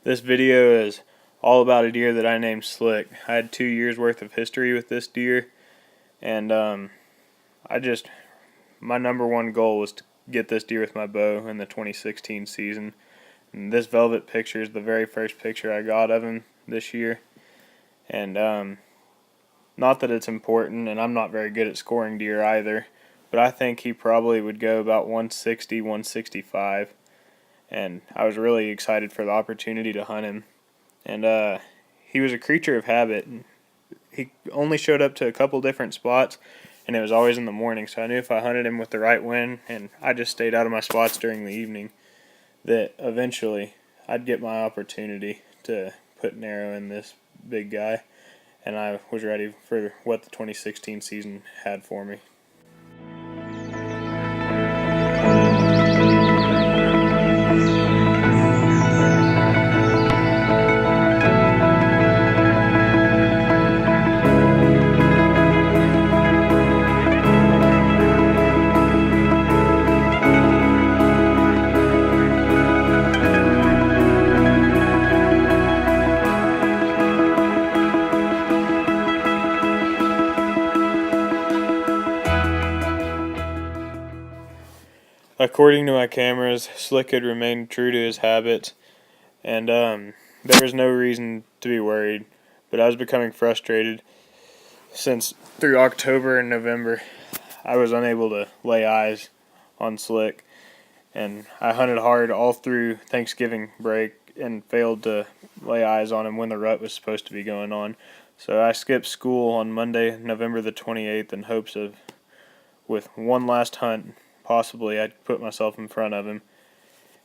This video is all about a deer that I named Slick. I had 2 years worth of history with this deer, and my number one goal was to get this deer with my bow in the 2016 season. And this velvet picture is the very first picture I got of him this year. And not that it's important, and I'm not very good at scoring deer either, but I think he probably would go about 160, 165. And I was really excited for the opportunity to hunt him. And he was a creature of habit. He only showed up to a couple different spots, and it was always in the morning. So I knew if I hunted him with the right wind, and I just stayed out of my spots during the evening, that eventually I'd get my opportunity to put an arrow in this big guy. And I was ready for what the 2016 season had for me. According to my cameras, Slick had remained true to his habits, and there was no reason to be worried, but I was becoming frustrated since through October and November I was unable to lay eyes on Slick, and I hunted hard all through Thanksgiving break and failed to lay eyes on him when the rut was supposed to be going on. So I skipped school on Monday, November the 28th, in hopes of, with one last hunt, possibly I'd put myself in front of him.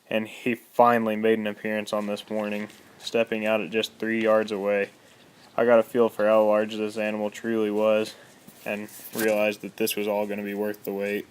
And he finally made an appearance on this morning, stepping out at just 3 yards away. I got a feel for how large this animal truly was, and realized that this was all going to be worth the wait.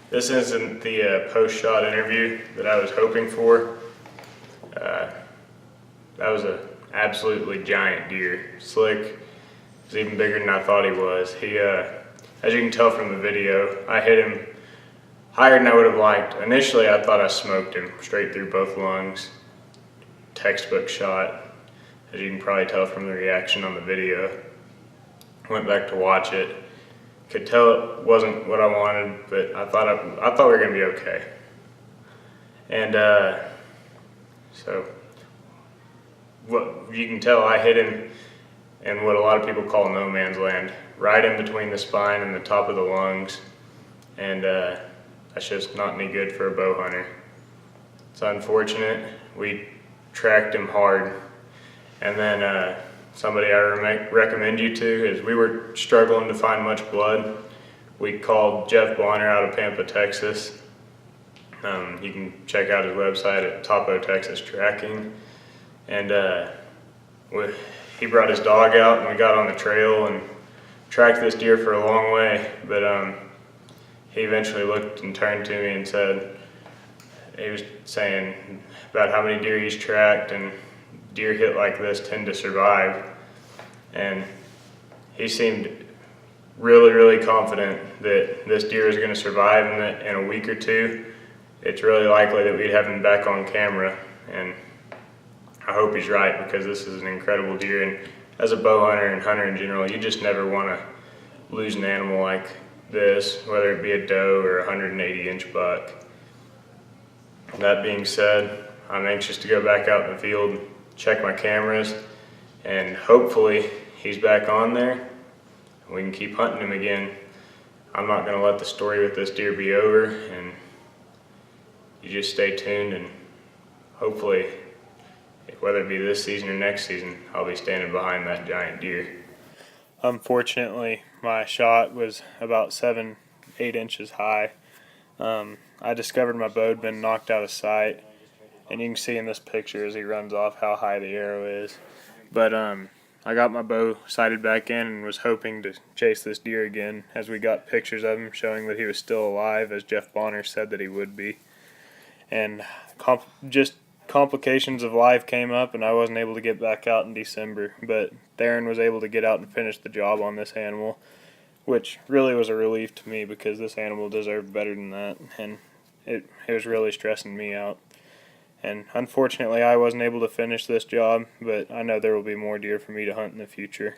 This isn't the post-shot interview that I was hoping for. That was an absolutely giant deer. Slick was even bigger than I thought he was. He, as you can tell from the video, I hit him higher than I would have liked. Initially, I thought I smoked him straight through both lungs. Textbook shot, as you can probably tell from the reaction on the video. Went back to watch it. Could tell it wasn't what I wanted, but I thought we were gonna be okay. And so what you can tell, I hit him in what a lot of people call no man's land, right in between the spine and the top of the lungs, and that's just not any good for a bow hunter. It's unfortunate. We tracked him hard, and then somebody I recommend you to is we were struggling to find much blood. We called Jeff Bonner out of Pampa, Texas. You can check out his website at Topo Texas Tracking. And he brought his dog out and we got on the trail and tracked this deer for a long way. But he eventually looked and turned to me and said, he was saying about how many deer he's tracked, and deer hit like this tend to survive. And he seemed really, really confident that this deer is going to survive, and that in a week or two, it's really likely that we'd have him back on camera. And I hope he's right, because this is an incredible deer. And as a bow hunter and hunter in general, you just never want to lose an animal like this, whether it be a doe or a 180-inch buck. That being said, I'm anxious to go back out in the field, check my cameras, and hopefully he's back on there and we can keep hunting him again. I'm not going to let the story with this deer be over, and you just stay tuned, and hopefully, whether it be this season or next season, I'll be standing behind that giant deer. Unfortunately, my shot was about 7-8 inches high. I discovered my bow had been knocked out of sight, and you can see in this picture as he runs off how high the arrow is. But I got my bow sighted back in and was hoping to chase this deer again, as we got pictures of him showing that he was still alive, as Jeff Bonner said that he would be. And just complications of life came up, and I wasn't able to get back out in December. But Theron was able to get out and finish the job on this animal, which really was a relief to me, because this animal deserved better than that, and it was really stressing me out. And unfortunately, I wasn't able to finish this job, but I know there will be more deer for me to hunt in the future.